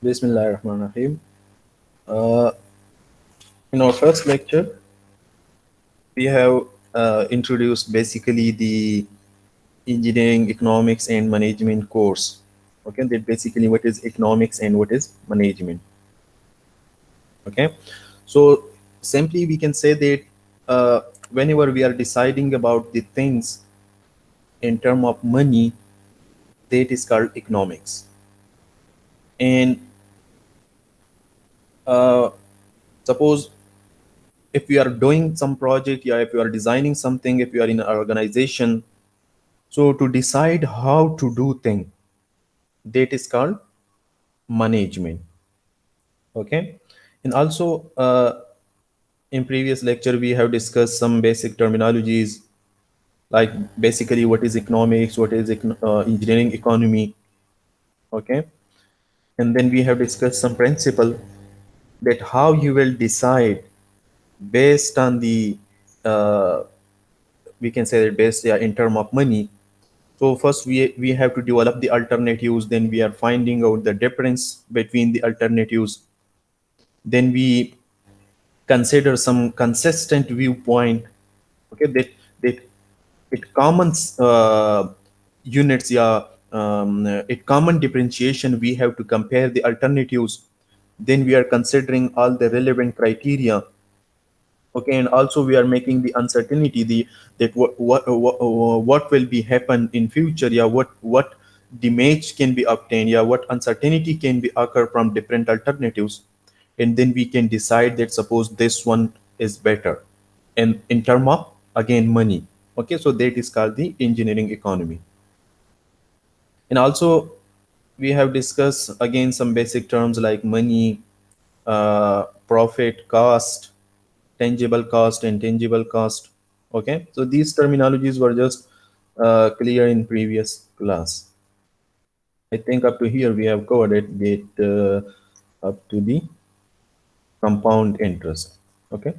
Bismillahirrahmanirrahim. Uh, in our first lecture, we have introduced basically the engineering, economics, and management course. Okay, that basically what is economics and what is management. Okay, so simply we can say that whenever we are deciding about the things in term of money, that is called economics. And uh, suppose if we are doing some project, yeah, if you are designing something, if you are in an organization, so to decide how to do thing, that is called management. Okay, and also in previous lecture we have discussed some basic terminologies like basically what is economics, what is engineering economy. Okay, and then we have discussed some principle that how you will decide based on the uh, we can say that based, yeah, in term of money. So first we have to develop the alternatives, then we are finding out the difference between the alternatives, then we consider some consistent viewpoint. Okay, that it common units, yeah, it common differentiation, we have to compare the alternatives, then we are considering all the relevant criteria. Okay, and also we are making the uncertainty, the that what will be happen in future, yeah, what damage can be obtained, yeah, what uncertainty can be occur from different alternatives, and then we can decide that suppose this one is better, and in term of again money. Okay, so that is called the engineering economy. And also we have discussed again some basic terms like money, profit, cost, tangible cost, and intangible cost. Okay, so these terminologies were just clear in previous class. I think up to here we have covered it, that up to the compound interest. Okay,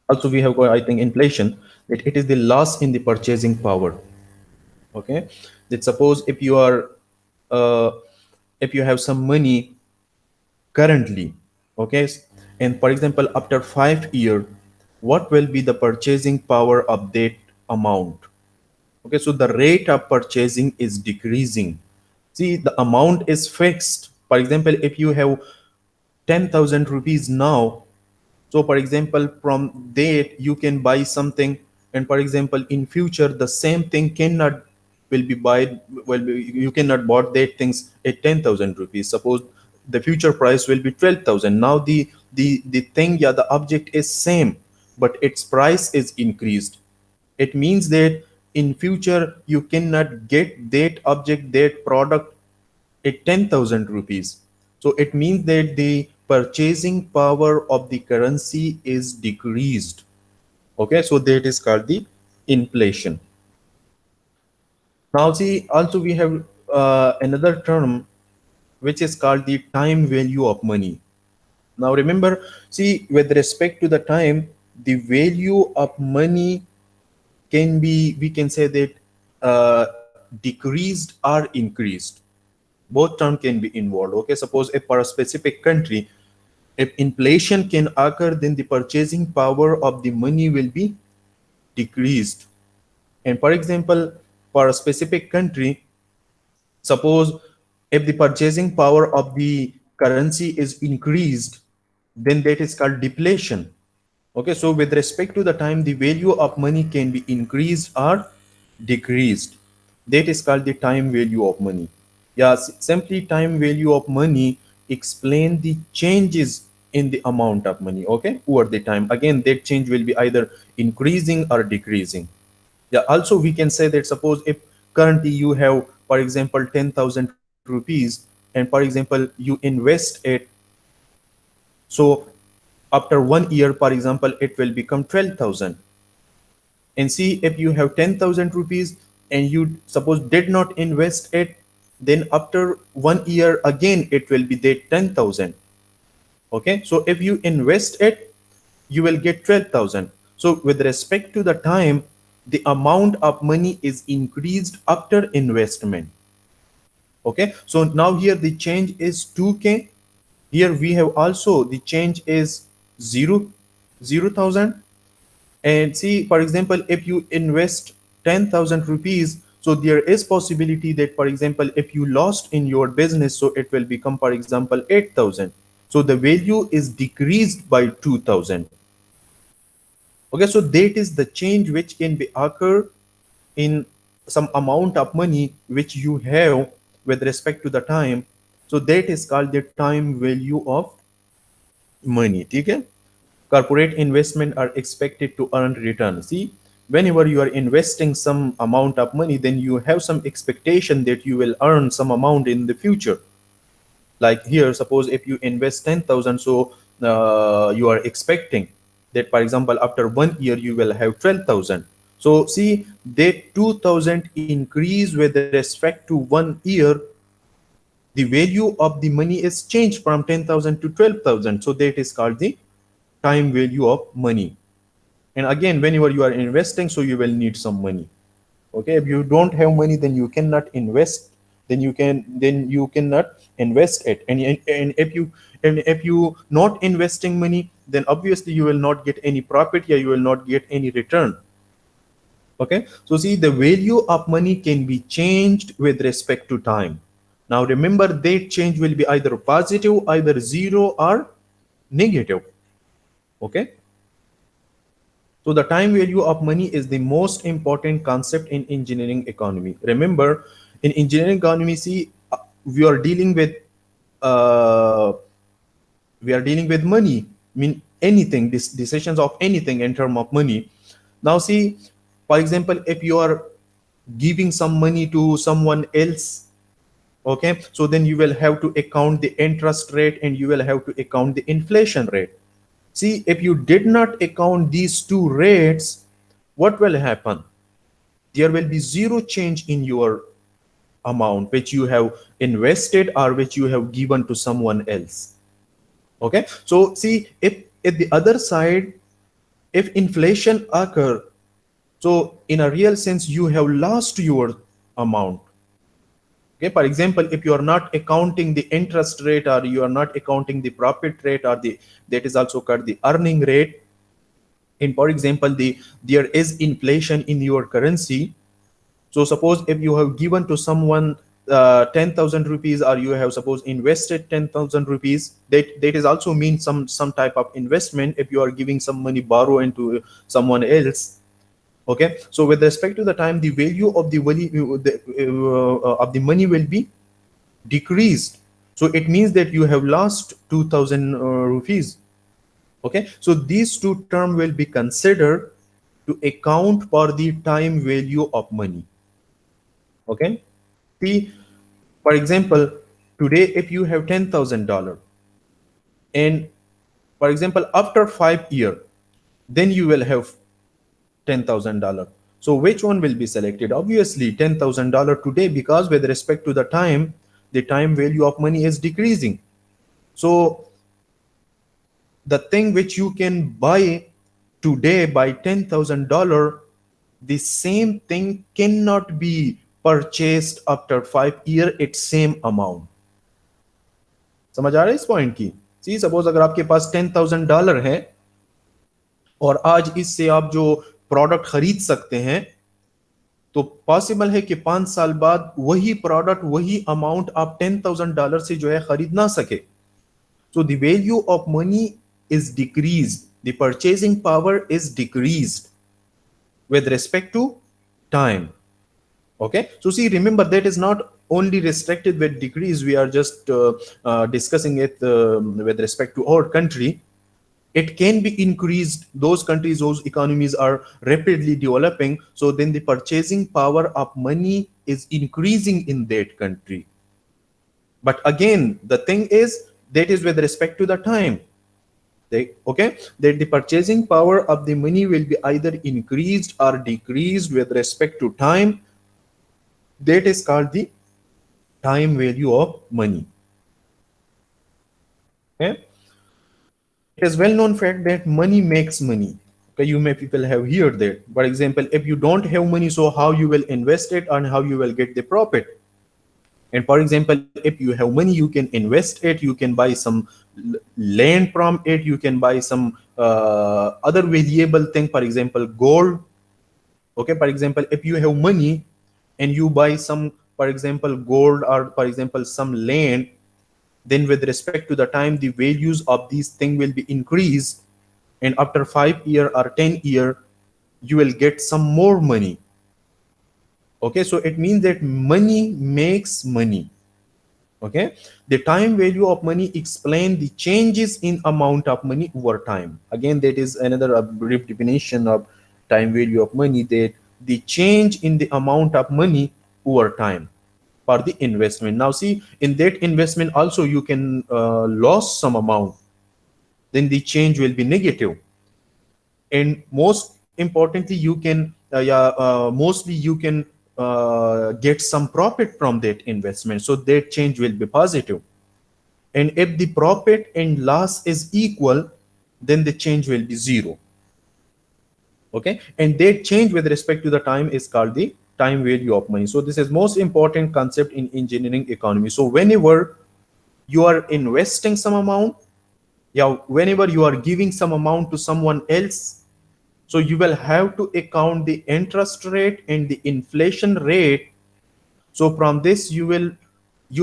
also we have got, I think, inflation, that it is the loss in the purchasing power. Okay, that suppose if you are uh, if you have some money currently, okay, and for example after 5 year, what will be the purchasing power of that amount? Okay, so the rate of purchasing is decreasing. See, the amount is fixed. For example, if you have 10,000 rupees now, so for example from that you can buy something, and for example in future the same thing cannot will be buy, you cannot bought that things at 10,000 rupees. Suppose the future price will be 12,000. Now the thing, yeah, the object is same, but its price is increased. It means that in future you cannot get that object, that product at 10,000 rupees. So it means that the purchasing power of the currency is decreased. Okay, so that is called the inflation. Now see, also we have another term which is called the time value of money. Now remember, see, with respect to the time, the value of money can be, we can say that decreased or increased. Both term can be involved. Okay, suppose if for a specific country, if inflation can occur, then the purchasing power of the money will be decreased. And for example, for a specific country, suppose if the purchasing power of the currency is increased, then that is called deflation. Okay, so with respect to the time, the value of money can be increased or decreased. That is called the time value of money. Yeah, simply time value of money explain the changes in the amount of money, okay, over the time. Again, that change will be either increasing or decreasing. Yeah, also we can say that suppose if currently you have, for example, 10,000 rupees, and for example you invest it, so after 1 year, for example, it will become 12,000. And see, if you have 10,000 rupees and you suppose did not invest it, then after 1 year again it will be that 10,000. Okay, so if you invest it, you will get 12,000. So with respect to the time, the amount of money is increased after investment. Okay, so now here the change is 2k. Here we have also the change is 0,000. And see, for example, if you invest 10,000 rupees, so there is possibility that, for example, if you lost in your business, so it will become, for example, 8,000. So the value is decreased by 2,000. Okay, so that is the change which can be occur in some amount of money which you have with respect to the time. So that is called the time value of money. Okay, corporate investment are expected to earn return. See, whenever you are investing some amount of money, then you have some expectation that you will earn some amount in the future. Like here, suppose if you invest 10,000, so you are expecting that, for example, after 1 year you will have 12,000. So see, that 2,000 increase with respect to 1 year, the value of the money is changed from 10,000 to 12,000. So that is called the time value of money. And again, whenever you are investing, so you will need some money. Okay, if you don't have money, then you cannot invest, then you cannot invest it. And if you not investing money, then obviously you will not get any profit, yeah, you will not get any return. Okay, so see, the value of money can be changed with respect to time. Now remember, that change will be either positive, either zero, or negative. Okay, so the time value of money is the most important concept in engineering economy. Remember, in engineering economy, see, we are dealing with uh, money. I mean anything, decisions of anything in term of money. Now see, for example, if you are giving some money to someone else, okay, so then you will have to account the interest rate and you will have to account the inflation rate. See, if you did not account these two rates, what will happen? There will be zero change in your amount which you have invested or which you have given to someone else. Okay, so see, if at the other side, if inflation occur, so in a real sense you have lost your amount. Okay, for example, if you are not accounting the interest rate or you are not accounting the profit rate or the, that is also called the earning rate, and for example there is inflation in your currency. So suppose if you have given to someone 10,000 rupees, or you have suppose invested 10,000 rupees, that is also means some type of investment if you are giving some money borrow into someone else. Okay, so with respect to the time, the value of the value of the money will be decreased. So it means that you have lost 2,000 rupees. Okay, so these two terms will be considered to account for the time value of money. Okay, see, for example, today if you have $10,000, and for example after 5 years, then you will have $10,000. So which one will be selected? Obviously $10,000 today, because with respect to the time value of money is decreasing. So the thing which you can buy today by $10,000, the same thing cannot be purchased after 5 years at same amount. समझ आ रहा है इस point की? सी, suppose अगर आपके पास $10,000 है और आज इससे आप जो प्रोडक्ट खरीद सकते हैं, तो पॉसिबल है कि 5 साल बाद वही प्रोडक्ट, वही अमाउंट आप $10,000 से जो है खरीद ना सके. So the value of money is decreased. The purchasing power is decreased with respect to time. Okay. So see, remember that is not only restricted with decrease. We are just discussing it with respect to our country. It can be increased. Those countries, those economies are rapidly developing. So then the purchasing power of money is increasing in that country. But again, the thing is, that is with respect to the time. Okay, that the purchasing power of the money will be either increased or decreased with respect to time. That is called the time value of money. Okay, it is well known fact that money makes money. Okay, you may people have heard that. For example, if you don't have money, so how you will invest it and how you will get the profit? And for example, if you have money, you can invest it, you can buy some land from it, you can buy some other variable thing, for example gold. Okay, for example, if you have money and you buy some, for example gold, or for example some land, then with respect to the time the values of these thing will be increased, and after 5 year or 10 year you will get some more money. Okay, so it means that money makes money. Okay, the time value of money explain the changes in amount of money over time. Again, that is another brief definition of time value of money, that the change in the amount of money over time for the investment. Now see, in that investment also you can lose some amount, then the change will be negative. And most importantly, you can mostly you can get some profit from that investment, so that change will be positive. And if the profit and loss is equal, then the change will be zero. Okay, and that change with respect to the time is called the time value of money. So this is most important concept in engineering economy. So whenever you are investing some amount, yeah, whenever you are giving some amount to someone else, so you will have to account the interest rate and the inflation rate. So from this you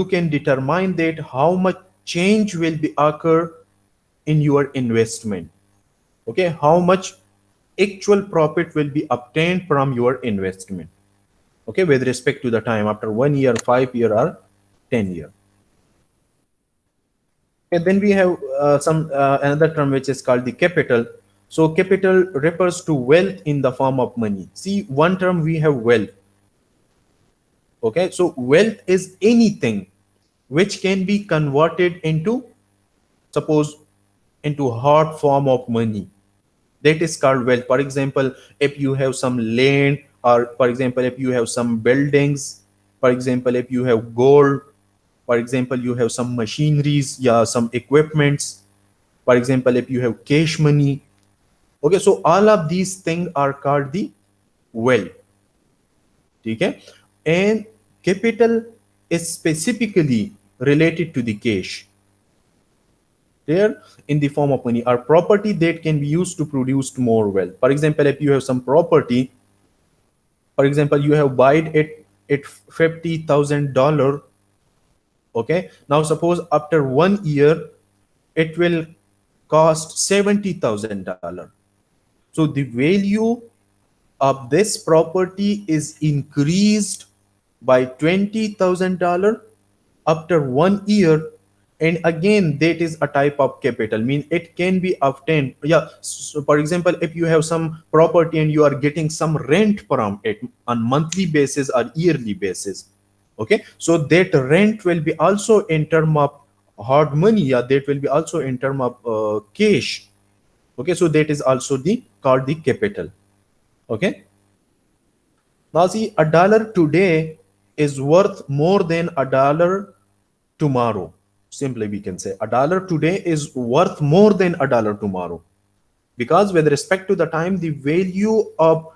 can determine that how much change will be occur in your investment. Okay, how much actual profit will be obtained from your investment. Okay, with respect to the time after 1 year, 5 year, or 10 year. And then we have some another term which is called the capital. So capital refers to wealth in the form of money. See, one term we have wealth. Okay, so wealth is anything which can be converted into, suppose, into hard form of money. That is called wealth. For example, if you have some land, or for example if you have some buildings, for example if you have gold, for example you have some machineries, yeah, some equipments, for example if you have cash money. Okay, so all of these things are called the wealth. Okay, and capital is specifically related to the cash there, in the form of money or property that can be used to produce more wealth. For example, if you have some property, for example you have bought it at $50,000. Okay, now suppose after 1 year it will cost $70,000. So the value of this property is increased by $20,000 after 1 year. And again, that is a type of capital, mean it can be obtained. Yeah, so for example if you have some property and you are getting some rent from it on monthly basis or yearly basis. Okay, so that rent will be also in term of hard money, yeah, that will be also in term of cash. Okay, so that is also the called the capital. Okay, now see, a dollar today is worth more than a dollar tomorrow. Simply we can say a dollar today is worth more than a dollar tomorrow, because with respect to the time the value of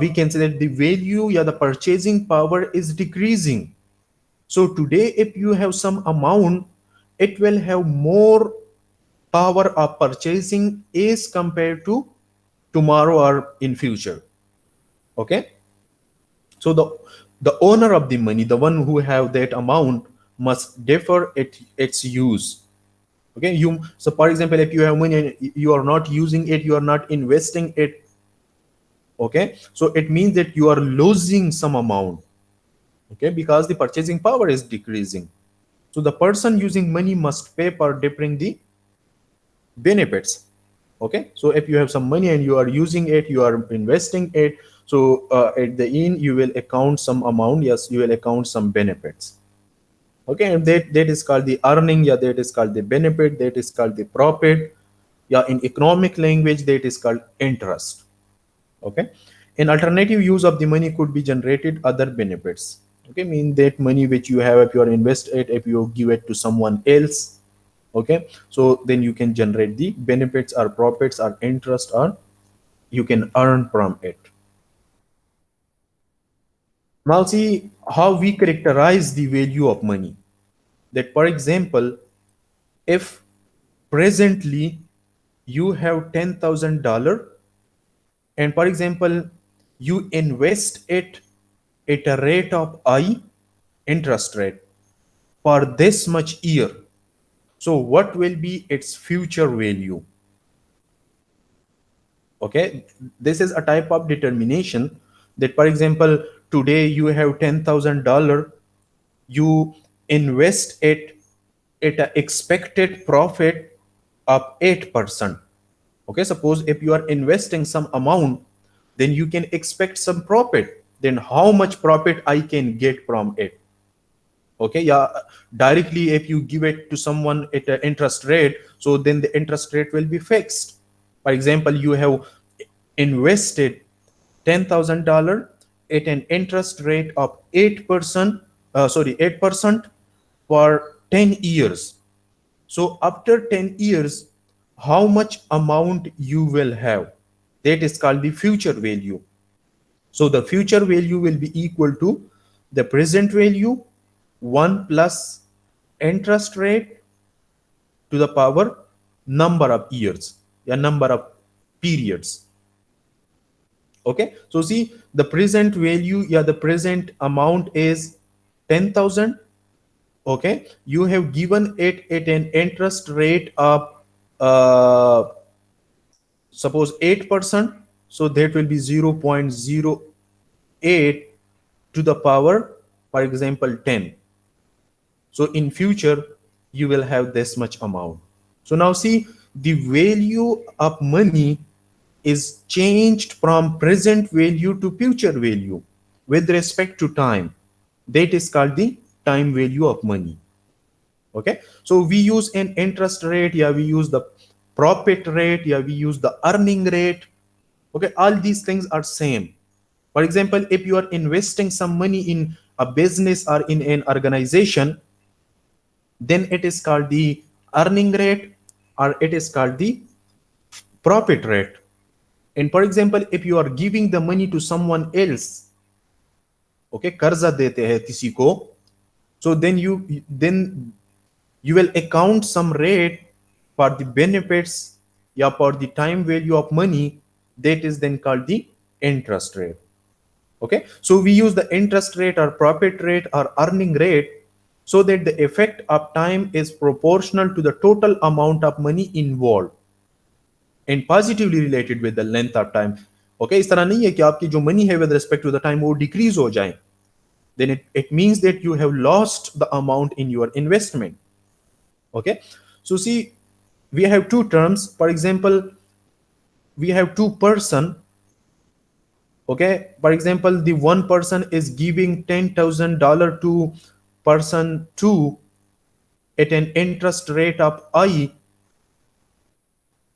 we can say that the value, yeah, the purchasing power is decreasing. So today if you have some amount, it will have more power of purchasing as compared to tomorrow or in future. Okay, so the owner of the money, the one who have that amount, must defer its use. Okay, you, so for example if you have money and you are not using it, you are not investing it. Okay, so it means that you are losing some amount. Okay, because the purchasing power is decreasing. So the person using money must pay for deferring the benefits. Okay, so if you have some money and you are using it, you are investing it, so at the end you will account some amount, yes, you will account some benefits. Okay, and that is called the earning, yeah, that is called the benefit, that is called the profit. Yeah, in economic language that is called interest. Okay, an alternative use of the money could be generated other benefits. Okay, mean that money which you have, if you are invest it, if you give it to someone else, okay, so then you can generate the benefits or profits or interest, or you can earn from it. Now see how we characterize the value of money. That for example, if presently you have $10,000, and for example you invest it at a rate of I interest rate for this much year, so what will be its future value? Okay, this is a type of determination. That for example today you have $10,000, you invest it at an expected profit of 8%. Okay, suppose if you are investing some amount, then you can expect some profit. Then how much profit I can get from it? Okay, yeah, directly if you give it to someone at an interest rate, so then the interest rate will be fixed. For example, you have invested $10,000 at an interest rate of 8%, 8% for 10 years. So after 10 years, how much amount you will have? That is called the future value. So the future value will be equal to the present value 1 plus interest rate to the power number of years, yeah, number of periods. Okay, so see the present value, yeah, the present amount is 10,000. Okay, you have given it at an interest rate of uh, suppose 8%, so that will be 0.08 to the power, for example 10. So in future you will have this much amount. So now see the value of money is changed from present value to future value with respect to time. That is called the time value of money. Okay, so we use an interest rate, yeah, we use the profit rate, yeah, we use the earning rate. Okay, all these things are same. For example, if you are investing some money in a business or in an organization, then it is called the earning rate or it is called the profit rate. And for example, if you are giving the money to someone else, okay, कर्जा देते हैं किसी को, so then you will account some rate for the benefits, yeah, for the time value of money. That is then called the interest rate. Okay, so we use the interest rate or profit rate or earning rate so that the effect of time is proportional to the total amount of money involved and positively related with the length of time. Okay, इस तरह नहीं है कि आपकी जो money है with respect to the time वो decrease हो जाए. Then it means that you have lost the amount in your investment. Okay, so see we have two terms. For example, we have two person. Okay, for example, the one person is giving $10,000 to person two at an interest rate of I.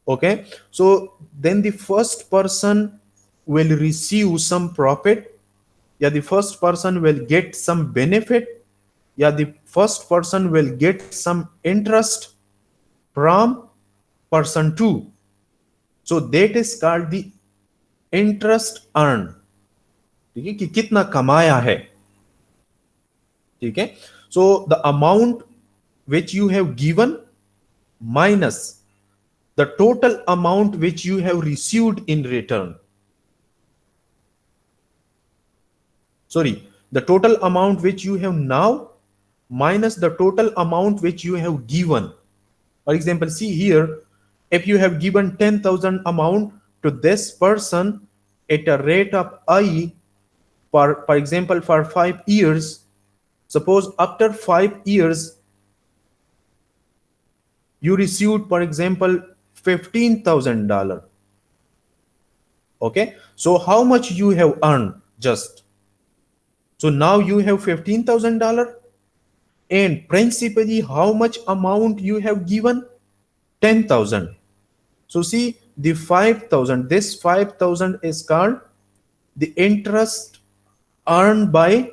Okay, so then the first person will receive some profit, yeah, the first person will get some benefit, yeah, the first person will get some interest from person two. So that is called the interest earned. ठीक है, कि कितना कमाया है. ठीक है, so the amount which you have given minus the total amount which you have received in return. Sorry, the total amount which you have now minus the total amount which you have given. For example, see here, if you have given 10,000 amount to this person at a rate of I for example for 5 years, suppose after 5 years you received for example $15,000. Okay, so how much you have earned just? So now you have $15,000, and principally how much amount you have given? 10,000. So see the 5,000, this 5,000 is called the interest earned by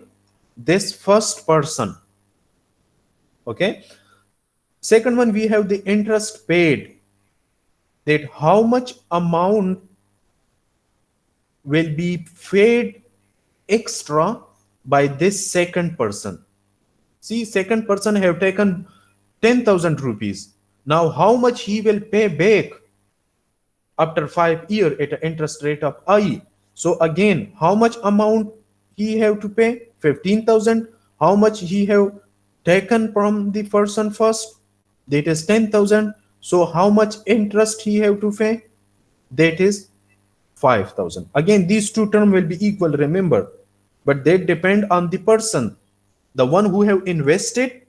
this first person. Okay, second one, we have the interest paid, that how much amount will be paid extra by this second person. See, second person have taken 10,000 rupees. Now how much he will pay back after 5 years at an interest rate of I? So again, how much amount he have to pay? 15,000. How much he have taken from the person first? That is 10,000. So how much interest he have to pay? That is 5,000. Again, these two terms will be equal, remember, but they depend on the person, the one who have invested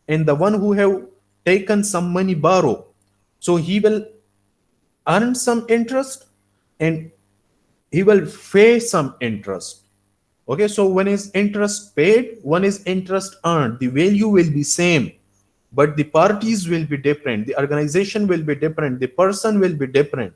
and the one who have taken some money borrow. So he will earn some interest and he will pay some interest. Okay, so one is interest paid, one is interest earned. The value will be same, but the parties will be different, the organization will be different, the person will be different.